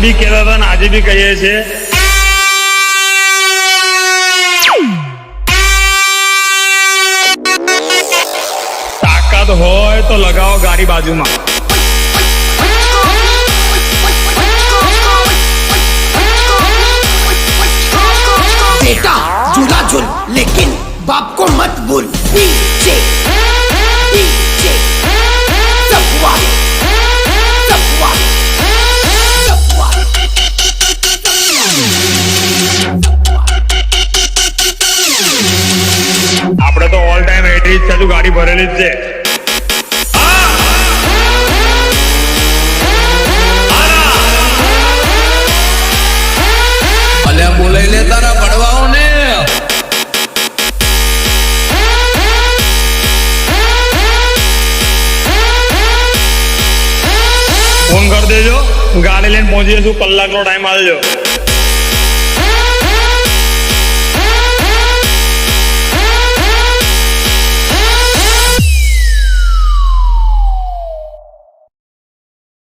બી કહેતા હતા ને આજે બી કહીએ છીએ, તાકાત હોય તો લગાવો ગાડી બાજુમાં. बेटा झूला झूल लेकिन बाप को मत भूल. पीछे पीछे सफवाल सफवाल सफवाल. આપણે તો ઓલ ટાઈમ 80 જ ચાલુ ગાડી ભરેલી જ છે. અલ્યા બોલાઈ લે તારા પડવાઓ ને. ફોન કરી દેજો, ગાડી લઈને પહોંચી જશું, કલાકનો ટાઈમ આવજો.